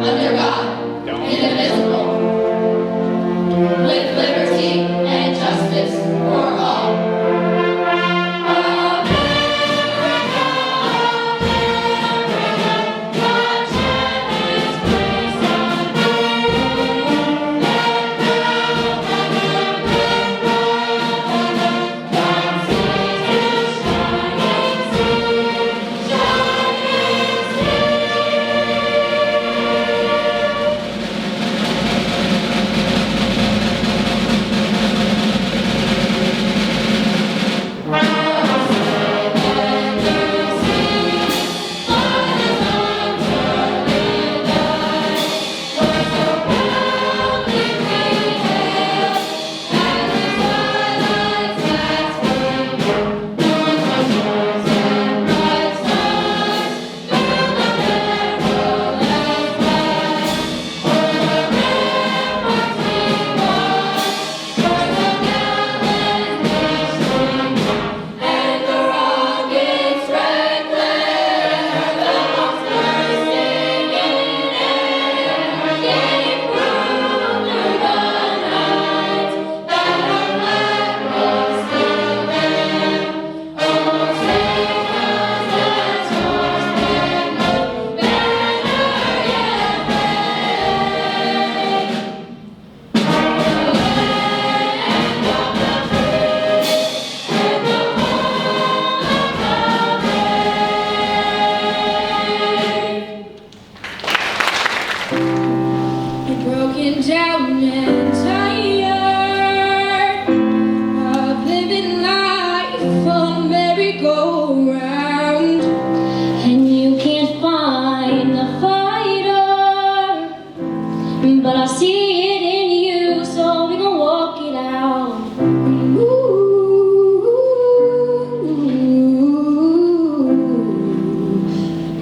under God, indivisible, with liberty and justice for all. Broken down and tired of living life on a merry-go-round, and you can't find the fighter, but I see it in you, so we gon' walk it out.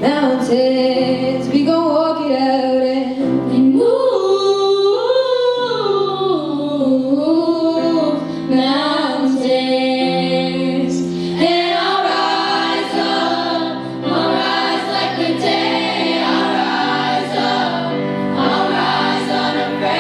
Mountains, we gon' walk it out and move. Mountains, and I'll rise up, I'll rise like the day. I'll rise up, I'll rise unafraid.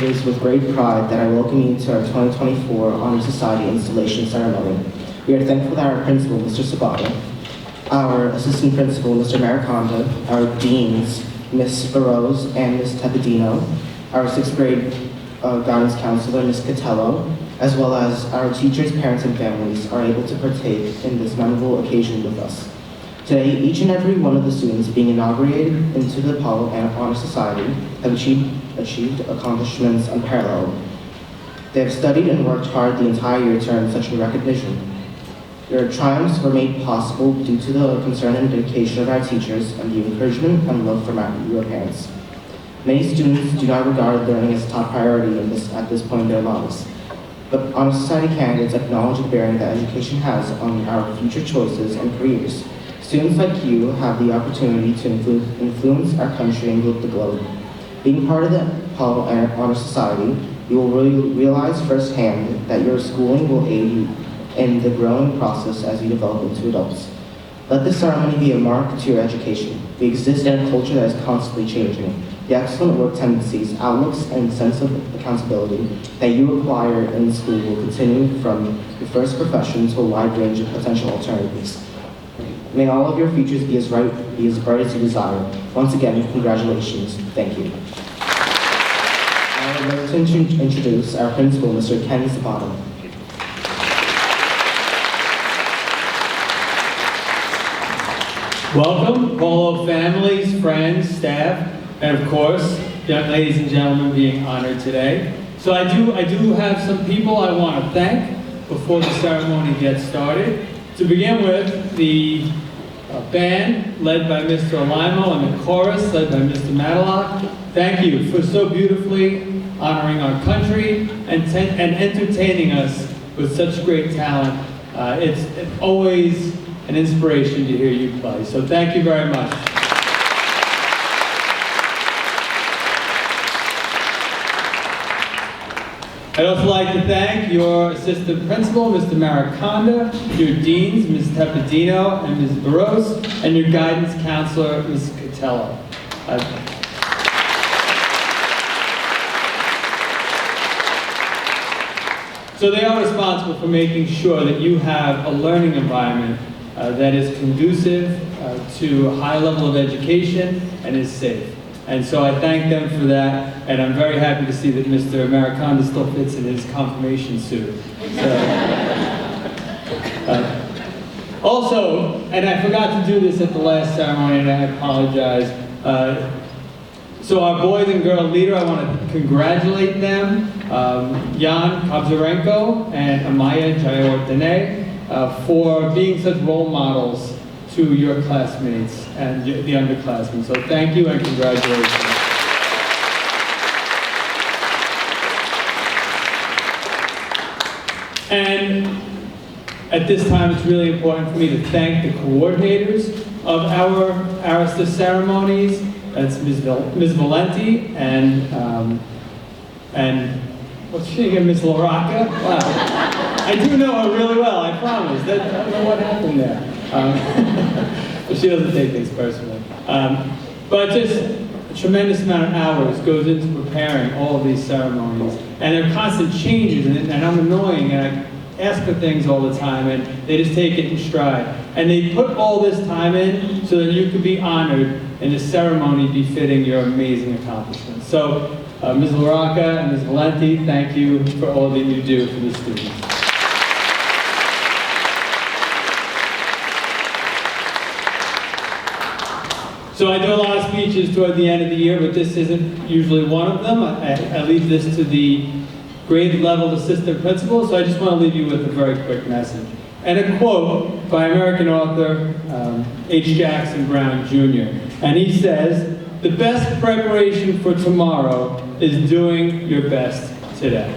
it is with great pride that I welcome you to our 2024 Honor Society installation ceremony. We are thankful that our principal, Mr. Sabata, our assistant principal, Mr. Mariconda, our deans, Ms. Burrows and Ms. Tepedino, our 6th grade guidance counselor, Ms. Catello, as well as our teachers, parents, and families are able to partake in this memorable occasion with us. Today, each and every one of the students being inaugurated into the Apollo Honor Society have achieved accomplishments unparalleled. They have studied and worked hard the entire year to earn such a recognition. Their triumphs were made possible due to the concern and dedication of our teachers and the encouragement and love from your parents. Many students do not regard learning as a top priority at this point in their lives, but Honor Society candidates acknowledge the bearing that education has on our future choices and careers. Students like you have the opportunity to influence our country and the globe. Being part of the Apollo Honor Society, you will realize firsthand that your schooling will aid you in the growing process as you develop into adults. Let this ceremony be a mark to your education. We exist in a culture that is constantly changing. The excellent work tendencies, outlooks, and sense of accountability that you acquire in school will continue from your first profession to a wide range of potential alternatives. May all of your futures be as bright as you desire. Once again, congratulations. Thank you. I would like to introduce our principal, Mr. Ken Zapata. Welcome, Polo families, friends, staff, and of course, young ladies and gentlemen being honored today. So I do have some people I want to thank before the ceremony gets started. To begin with, the band led by Mr. Alimo and the chorus led by Mr. Matlock. Thank you for so beautifully honoring our country and entertaining us with such great talent. It's always an inspiration to hear you play. So thank you very much. I'd also like to thank your assistant principal, Mr. Mariconda, your deans, Ms. Tepedino and Ms. Burrows, and your guidance counselor, Ms. Catello. So they are responsible for making sure that you have a learning environment that is conducive to a high level of education and is safe. And so I thank them for that, and I'm very happy to see that Mr. Mariconda still fits in his confirmation suit. Also, and I forgot to do this at the last ceremony, and I apologize. So our boys and girl leader, I want to congratulate them, Jan Kobzarenko and Amaya Jayawardene, for being such role models to your classmates and the underclassmen. So thank you and congratulations. And at this time, it's really important for me to thank the coordinators of our Arista ceremonies. That's Ms. Valenti and what's she name again, Ms. LaRocca? Wow. I do know her really well, I promise. I don't know what happened there. But she doesn't take things personally. But just a tremendous amount of hours goes into preparing all of these ceremonies. And there are constant changes, and I'm annoying, and I ask for things all the time, and they just take it in stride. And they put all this time in so that you could be honored in a ceremony befitting your amazing accomplishments. So, Ms. LaRocca and Ms. Valenti, thank you for all that you do for the students. So I do a lot of speeches toward the end of the year, but this isn't usually one of them. I leave this to the grade level assistant principal, so I just want to leave you with a very quick message. And a quote by American author H. Jackson Brown Jr. And he says, "The best preparation for tomorrow is doing your best today."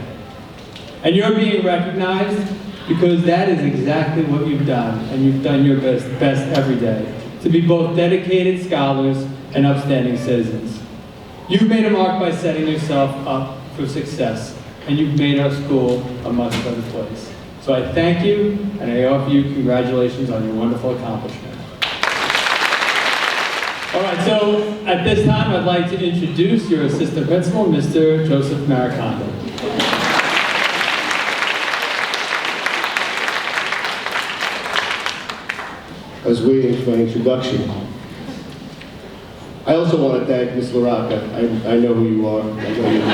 And you're being recognized because that is exactly what you've done, and you've done your best every day, to be both dedicated scholars and upstanding citizens. You've made a mark by setting yourself up for success, and you've made our school a much better place. So I thank you, and I offer you congratulations on your wonderful accomplishment. All right, so at this time, I'd like to introduce your assistant principal, Mr. Joseph Maricondo. I was waiting for my introduction. I also want to thank Ms. LaRocca. I know who you are. I know you are.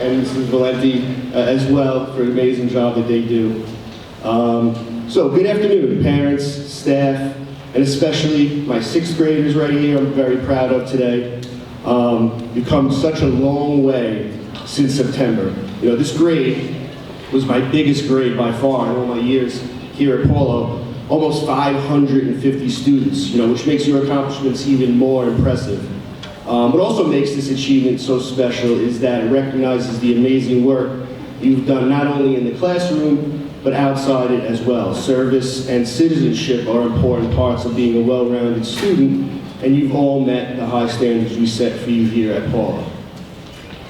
And Mrs. Valenti as well for an amazing job that they do. So good afternoon, parents, staff, and especially my sixth graders right here. I'm very proud of today. You've come such a long way since September. You know, this grade was my biggest grade by far in all my years here at Paulo. Almost 550 students, you know, which makes your accomplishments even more impressive. What also makes this achievement so special is that it recognizes the amazing work you've done not only in the classroom, but outside it as well. Service and citizenship are important parts of being a well-rounded student, and you've all met the high standards we set for you here at Paulo.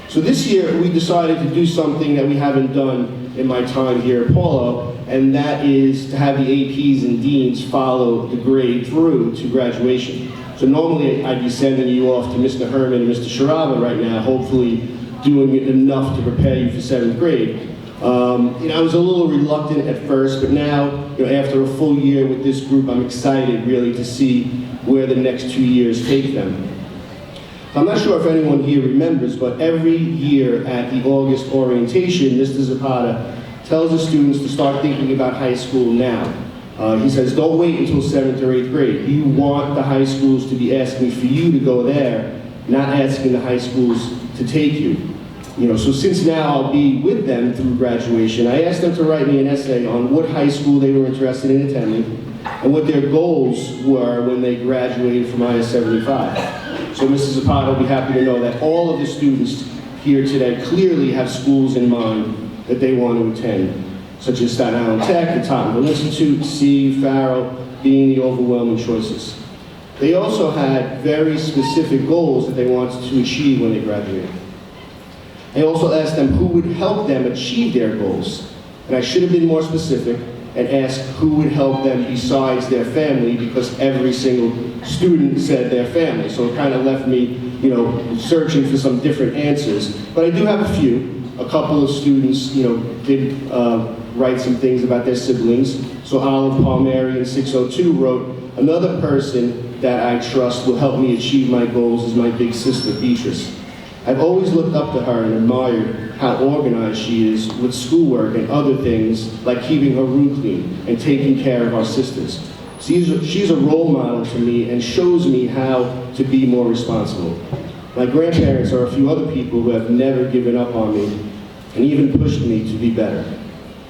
So this year, we decided to do something that we haven't done in my time here at Paulo, and that is to have the APs and deans follow the grade through to graduation. So normally I'd be sending you off to Mr. Herman and Mr. Sharaba right now, hopefully doing enough to prepare you for 7th grade. You know, I was a little reluctant at first, but now, you know, after a full year with this group, I'm excited really to see where the next 2 years take them. I'm not sure if anyone here remembers, but every year at the August orientation, Mr. Zapata tells the students to start thinking about high school now. He says, don't wait until 7th or 8th grade. You want the high schools to be asking for you to go there, not asking the high schools to take you. You know, so since now I'll be with them through graduation, I asked them to write me an essay on what high school they were interested in attending and what their goals were when they graduated from IS-75. So Mrs. Zapata will be happy to know that all of the students here today clearly have schools in mind that they want to attend, such as Staten Island Tech, the Tottenham Institute, C, Farrell, being the overwhelming choices. They also had very specific goals that they wanted to achieve when they graduated. I also asked them who would help them achieve their goals, and I should have been more specific and asked who would help them besides their family, because every single student said their family, so it kind of left me, you know, searching for some different answers. But I do have a few. A couple of students, you know, did write some things about their siblings. So Olive Palmieri in 602 wrote, another person that I trust will help me achieve my goals is my big sister, Beatrice. I've always looked up to her and admired how organized she is with schoolwork and other things like keeping her room clean and taking care of our sisters. She's a role model to me and shows me how to be more responsible. My grandparents are a few other people who have never given up on me and even pushed me to be better.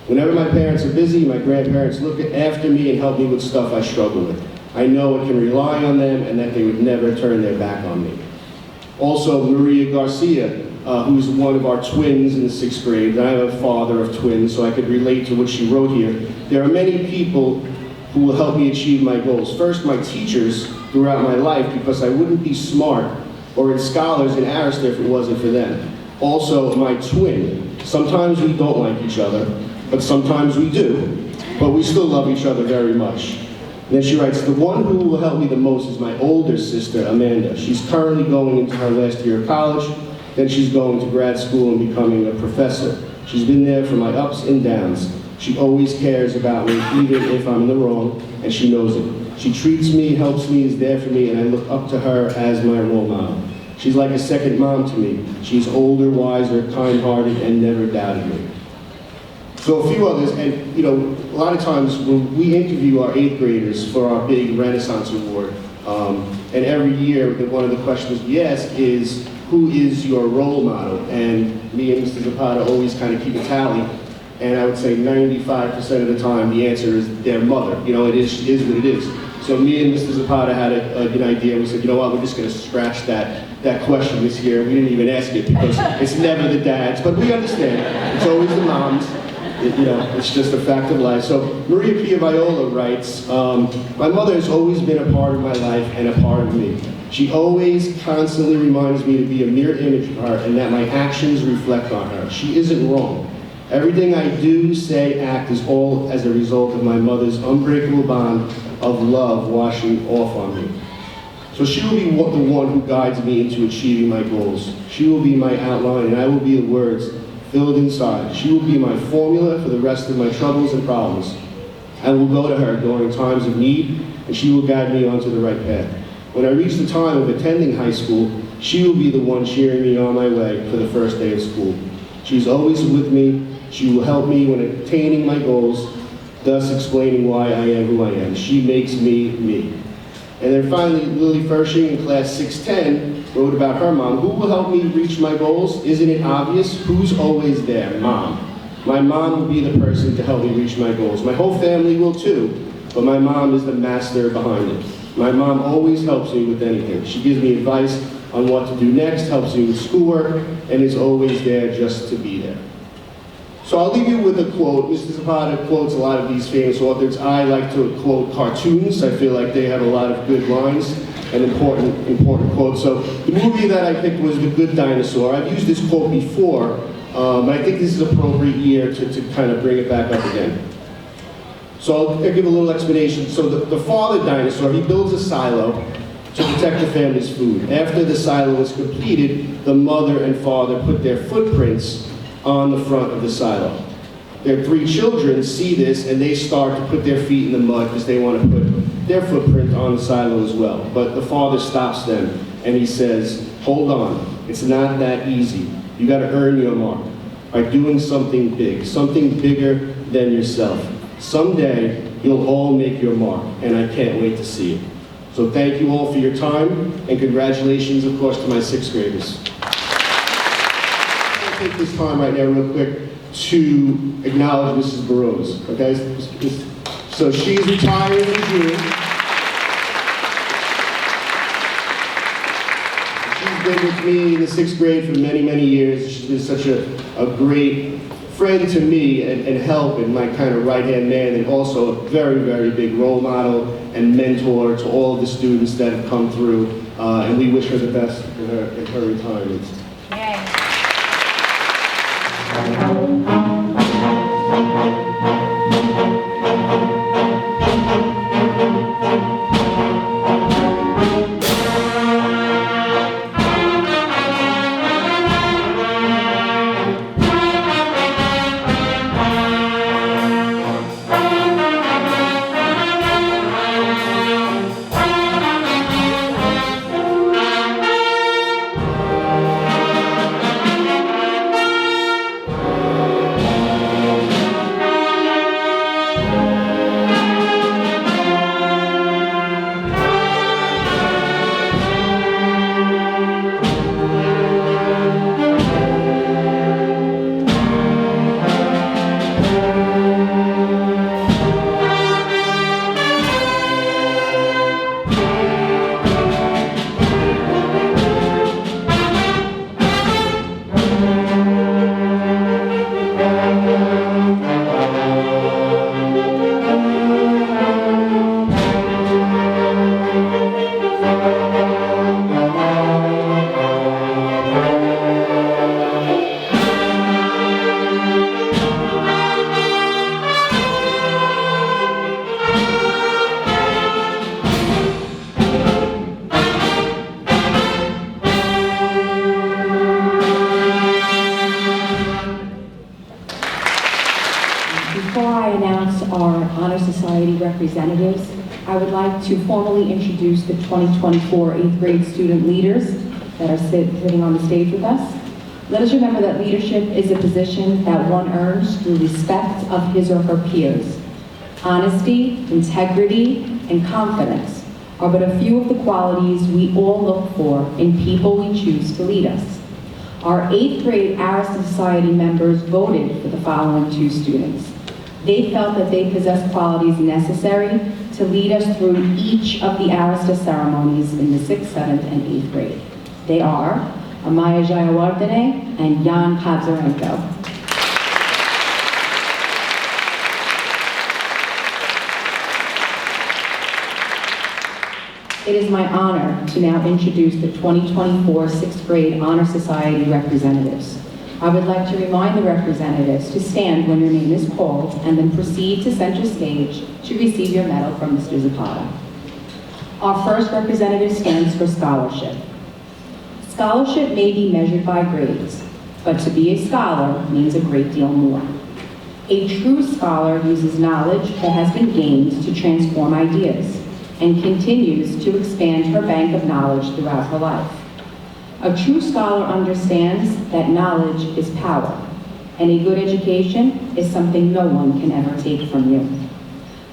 Whenever my parents are busy, my grandparents look after me and help me with stuff I struggle with. I know I can rely on them and that they would never turn their back on me. Also, Maria Garcia, who's one of our twins in the 6th grade, and I'm a father of twins, so I could relate to what she wrote here. There are many people who will help me achieve my goals. First, my teachers throughout my life, because I wouldn't be smart or in scholars in Arista if it wasn't for them. Also, my twin. Sometimes we don't like each other, but sometimes we do. But we still love each other very much. And then she writes, the one who will help me the most is my older sister, Amanda. She's currently going into her last year of college, then she's going to grad school and becoming a professor. She's been there for my ups and downs. She always cares about me, even if I'm in the wrong, and she knows it. She treats me, helps me, is there for me, and I look up to her as my role model. She's like a second mom to me. She's older, wiser, kind-hearted, and never doubted me. So a few others, and you know, a lot of times when we interview our 8th graders for our big Renaissance Award, and every year one of the questions we ask is, who is your role model? And me and Mr. Zapata always kind of keep a tally, and I would say 95% of the time the answer is their mother. You know, it is what it is. So me and Mr. Zapata had an idea. We said, you know what, we're just going to scratch that question this year. We didn't even ask it because it's never the dads, but we understand. It's always the moms. You know, it's just a fact of life. So Maria Pia Viola writes, my mother has always been a part of my life and a part of me. She always constantly reminds me to be a mirror image of her and that my actions reflect on her. She isn't wrong. Everything I do, say, act is all as a result of my mother's unbreakable bond of love washing off on me. So she will be the one who guides me into achieving my goals. She will be my outline, and I will be the words filled inside. She will be my formula for the rest of my troubles and problems. I will go to her during times of need, and she will guide me onto the right path. When I reach the time of attending high school, she will be the one cheering me on my way for the first day of school. She's always with me. She will help me when attaining my goals, thus explaining why I am who I am. She makes me, me. And then finally, Lily Fershing in class 610 wrote about her mom. Who will help me reach my goals? Isn't it obvious? Who's always there? Mom. My mom will be the person to help me reach my goals. My whole family will too, but my mom is the master behind it. My mom always helps me with anything. She gives me advice on what to do next, helps me with schoolwork, and is always there just to be there. So I'll leave you with a quote. Mr. Zapata quotes a lot of these famous authors. I like to quote cartoons. I feel like they have a lot of good lines and important quotes. So the movie that I picked was The Good Dinosaur. I've used this quote before, but I think this is appropriate here to kind of bring it back up again. So I'll give a little explanation. So the father dinosaur, he builds a silo to protect the family's food. After the silo is completed, the mother and father put their footprints on the front of the silo. Their 3 children see this and they start to put their feet in the mud because they want to put their footprint on the silo as well. But the father stops them and he says, hold on, it's not that easy. You got to earn your mark by doing something big, something bigger than yourself. Someday, you'll all make your mark, and I can't wait to see it. So thank you all for your time, and congratulations, of course, to my 6th graders. I'll take this time right now real quick to acknowledge Mrs. Burroughs, okay? So she's retiring in June. She's been with me in the 6th grade for many, many years. She's been such a great friend to me and help and my kind of right-hand man, and also a very, very big role model and mentor to all of the students that have come through. And we wish her the best in her retirement. Representatives, I would like to formally introduce the 2024 8th grade student leaders that are sitting on the stage with us. Let us remember that leadership is a position that one earns through respect of his or her peers. Honesty, integrity, and confidence are but a few of the qualities we all look for in people we choose to lead us. Our 8th grade Arista Society members voted for the following 2 students. They felt that they possessed qualities necessary to lead us through each of the Arista ceremonies in the 6th, 7th, and 8th grade. They are Amaya Jayawardene and Jan Pavzarenko. It is my honor to now introduce the 2024 6th grade Honor Society representatives. I would like to remind the representatives to stand when your name is called and then proceed to center stage to receive your medal from Mr. Zapata. Our first representative stands for scholarship. Scholarship may be measured by grades, but to be a scholar means a great deal more. A true scholar uses knowledge that has been gained to transform ideas and continues to expand her bank of knowledge throughout her life. A true scholar understands that knowledge is power, and a good education is something no one can ever take from you.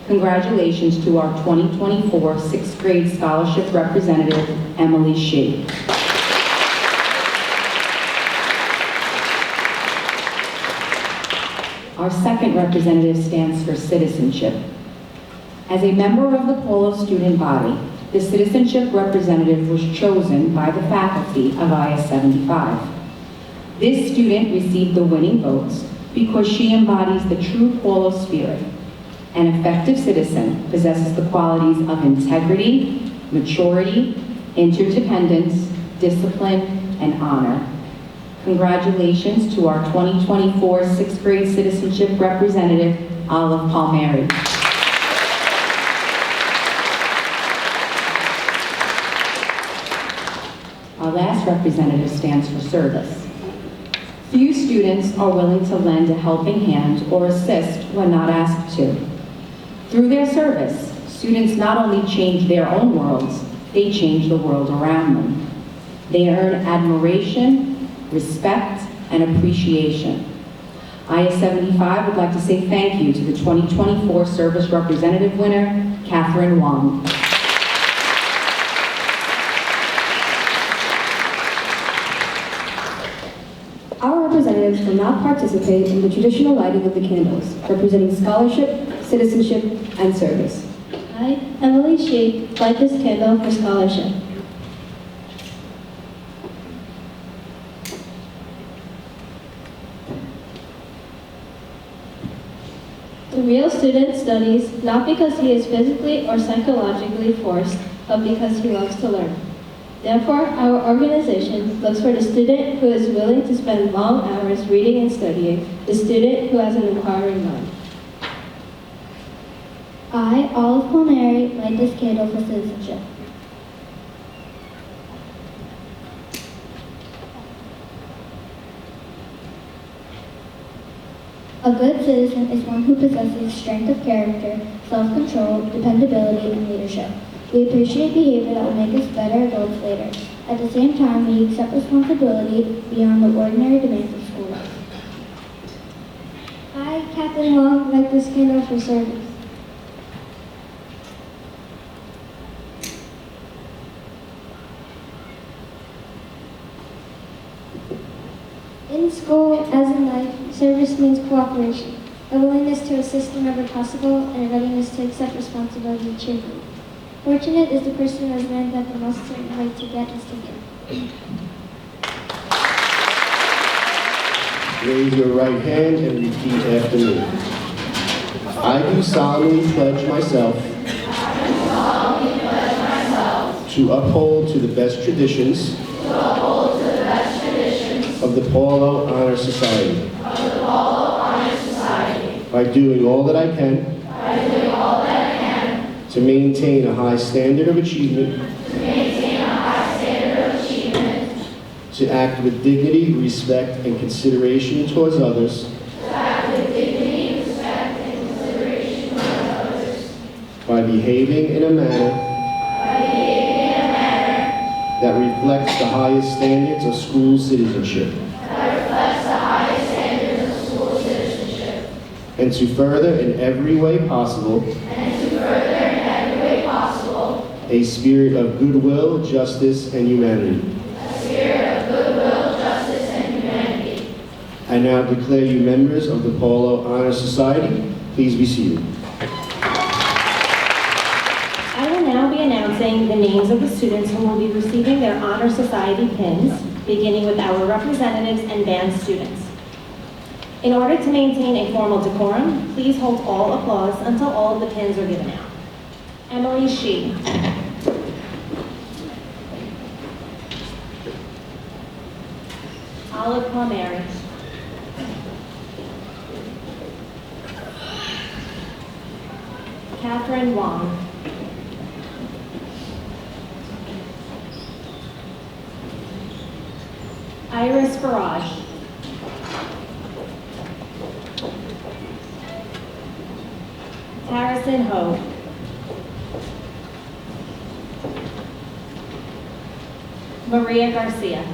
Congratulations to our 2024 sixth grade scholarship representative, Emily Shee. Our second representative stands for citizenship. As a member of the Polo student body, the citizenship representative was chosen by the faculty of IS 75. This student received the winning votes because she embodies the true Polo spirit. An effective citizen possesses the qualities of integrity, maturity, interdependence, discipline, and honor. Congratulations to our 2024 sixth grade citizenship representative, Olive Palmieri. Our last representative stands for service. Few students are willing to lend a helping hand or assist when not asked to. Through their service, students not only change their own worlds, they change the world around them. They earn admiration, respect, and appreciation. IS 75 would like to say thank you to the 2024 Service Representative winner, Catherine Wong. Our representatives will now participate in the traditional lighting of the candles, representing scholarship, citizenship, and service. I, Emily Shee, light this candle for scholarship. The real student studies not because he is physically or psychologically forced, but because he loves to learn. Therefore, our organization looks for the student who is willing to spend long hours reading and studying, the student who has an inquiring mind. I, Olive Palmieri, light this candle for citizenship. A good citizen is one who possesses strength of character, self-control, dependability, and leadership. We appreciate behavior that will make us better adults later. At the same time, we accept responsibility beyond the ordinary demands of school life. I, Kathleen Long, light this candle for service. In school, as in life, service means cooperation, a willingness to assist whenever possible, and a readiness to accept responsibility cheerfully. Fortunate is the person who has learned that the most certain way to get is to give. Raise your right hand and repeat after me. I do solemnly pledge myself to uphold to the best traditions of the Polo Honor Society. By doing all that I can to maintain a high standard of achievement, to act with dignity, respect, and consideration towards others, by behaving in a manner that reflects the highest standards of school citizenship, and to further in every way possible a spirit of goodwill, justice, and humanity. I now declare you members of the Polo Honor Society. Please be seated. I will now be announcing the names of the students who will be receiving their Honor Society pins, beginning with our representatives and band students. In order to maintain a formal decorum, please hold all applause until all of the pins are given out. Emily Shee. Olive Palmieri. Catherine Wong. Iris Farage. Harrison Ho. Maria Garcia.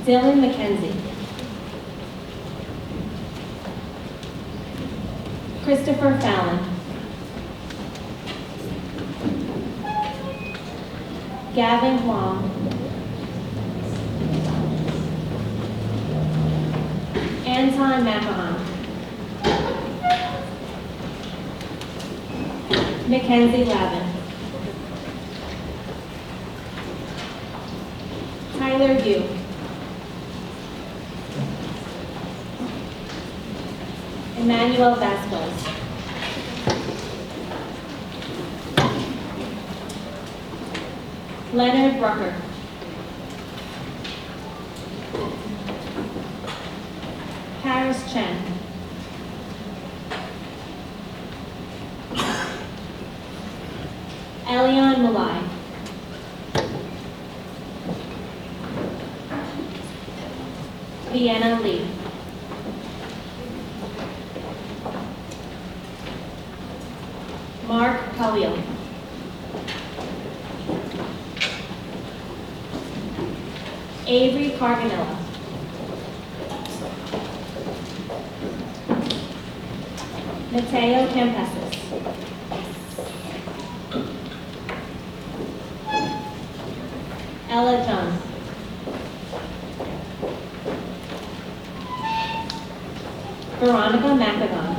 Dylan McKenzie. Christopher Fallon. Gavin Huang. Anton Macahan. Mackenzie Lavin. Tyler Yu. Emmanuel Vasquez. Leonard Rucker. Paris Chen. Elion Malai. Vienna Lee. Mark Khalil. Avery Carganella. Mateo Campesis. Ella Jones. Veronica McAgon.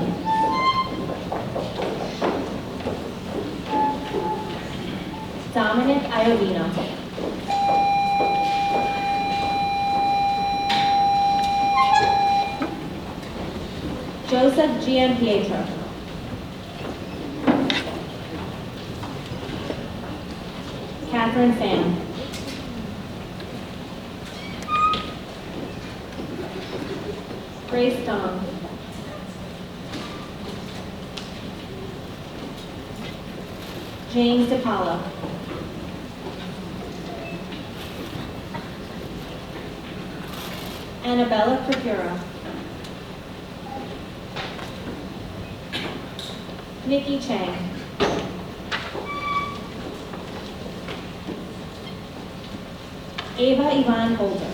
Dominic Iovino. Joseph Gianpietro. Catherine Pham. Grace Dong. James DiPaolo. Annabella Procura. Nikki Chang. Ava Yvonne Holder.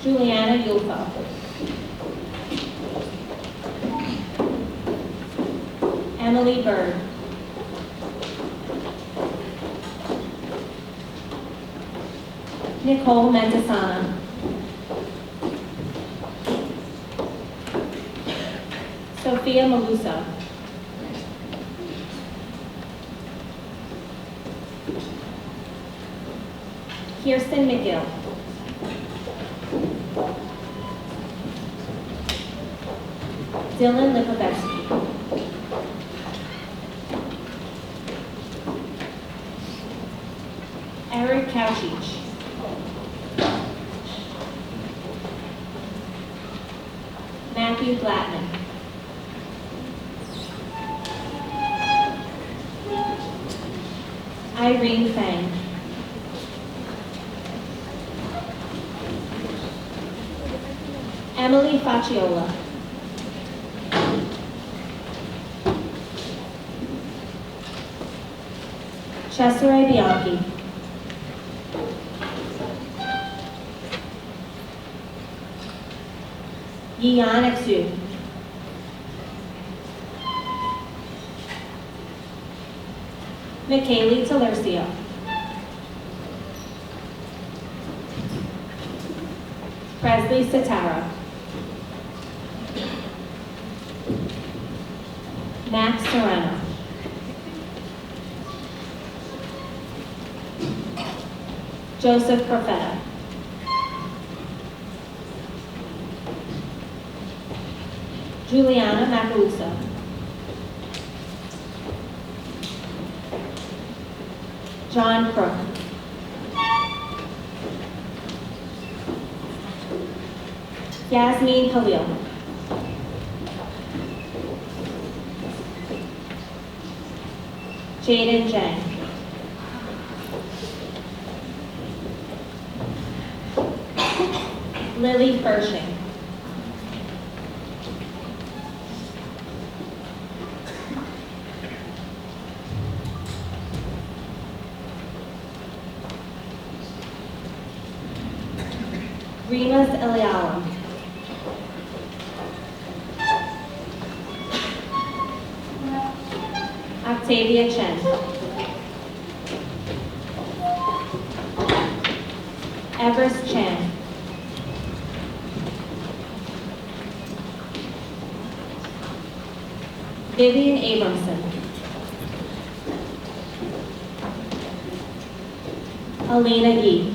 Juliana Yulfo. Emily Bird. Nicole Mentasana. Sophia Maluso. Kirsten McGill. Dylan Lipovetsky. Eric Kauchich. Matthew Blattman. Irene Fang. Emily Faciola. Cesare Bianchi. Yian Xu. Michaeli Talercio. Presley Satara. Max Serrano. Joseph Profeta. Juliana Macaluso. John Crook. Yasmin Khalil. Jaden Jang. Lily Fershing. Rimas Elialam. Octavia Chen. Everest Chan. Vivian Abramson. Alina Yee.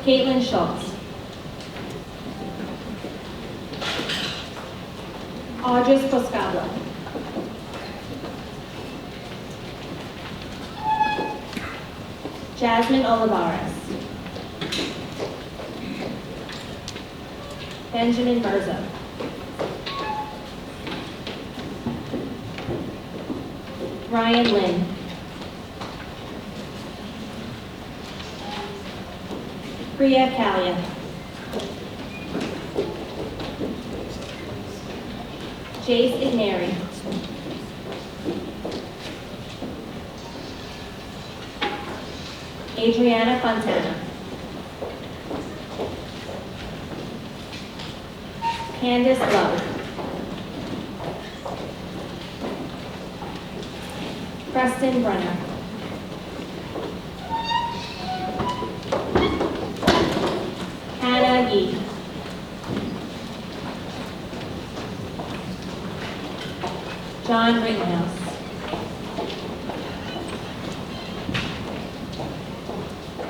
Caitlin Schultz. Audrey Poscabla. Jasmine Olivares. Benjamin Burzo. Ryan Lynn. Priya Kalia. Jace Igneri. Adriana Fontana. Candice Love. Preston Brenner. Hannah Yee. John Rittenhouse.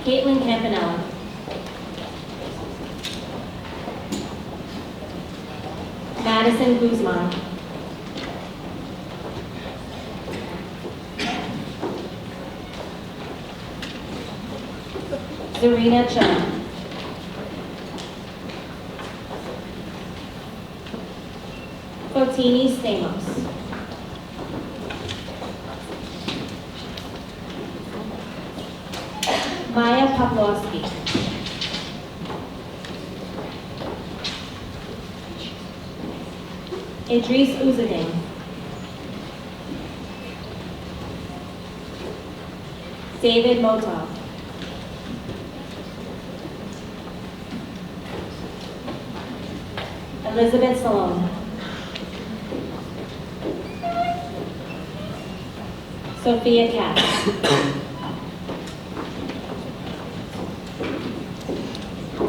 Caitlin Campanella. Madison Guzman. Zarina Chen. Fotini Stamos. Maya Pavlovsky. Idris Uzadin. David Motov. Elizabeth Salone. Sophia Katz.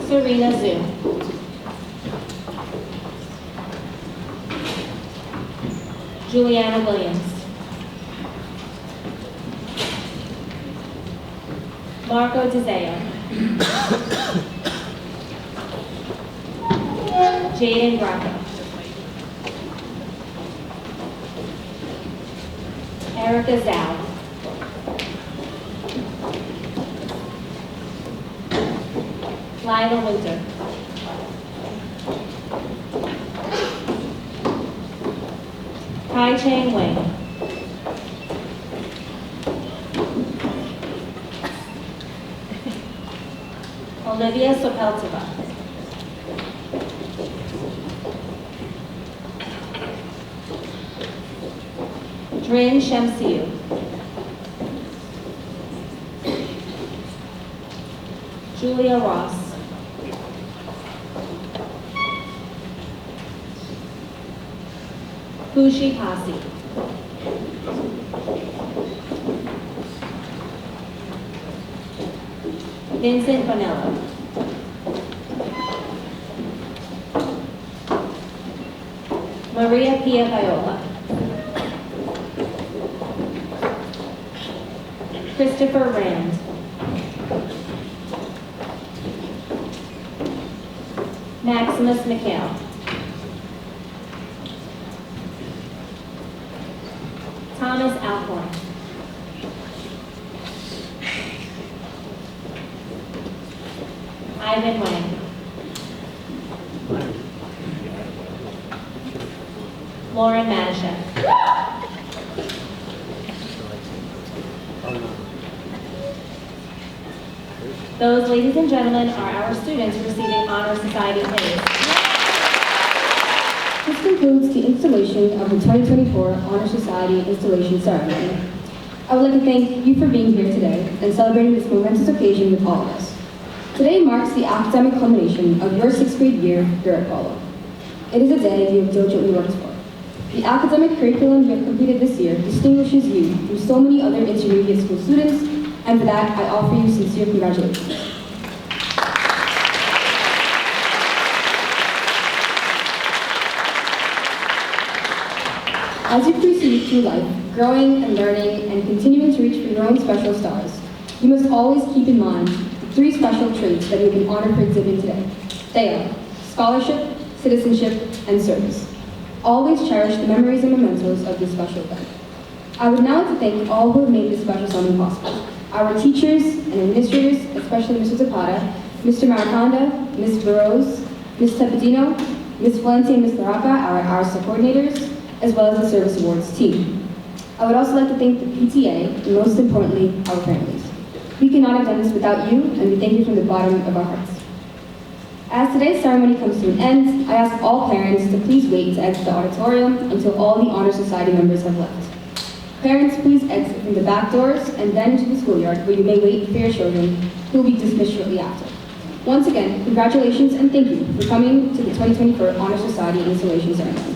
Serena Zhu. Juliana Williams. Marco DeZeo. Jaden Bracco. Erica Zhao. Lila Winter. Kai Chang Wei. Olivia Sopeltova. Drin Shamsiu. Julia Ross. Kushi Pasi. Vincent Bonello. Maria Pia Viola. Christopher Rand. Maximus McHale. Thomas Alcorn. Ivan Wang. Lauren Manischek. Those, ladies and gentlemen, are our students receiving Honor Society pins. This concludes the installation of the 2024 Honor Society installation ceremony. I would like to thank you for being here today and celebrating this momentous occasion with all of us. Today marks the academic culmination of your 6th grade year here at Polo. It is a day you have diligently worked for. The academic curriculum you have completed this year distinguishes you from so many other intermediate school students, and for that, I offer you sincere congratulations. As you proceed through life, growing and learning and continuing to reach for your own special stars, you must always keep in mind the 3 special traits that you have been honored for exhibiting today. They are scholarship, citizenship, and service. Always cherish the memories and mementos of this special event. I would now like to thank all who have made this special ceremony possible. Our teachers and administrators, especially Mr. Zapata, Mr. Mariconda, Ms. Burrows, Ms. Tepedino, Ms. Valenti, and Ms. Laraca, our Arista coordinators, as well as the Service Awards team. I would also like to thank the PTA, and most importantly, our families. We cannot have done this without you, and we thank you from the bottom of our hearts. As today's ceremony comes to an end, I ask all parents to please wait to exit the auditorium until all the Honor Society members have left. Parents, please exit from the back doors and then to the schoolyard where you may wait for your children, who will be dismissed shortly after. Once again, congratulations and thank you for coming to the 2024 Honor Society installation ceremony.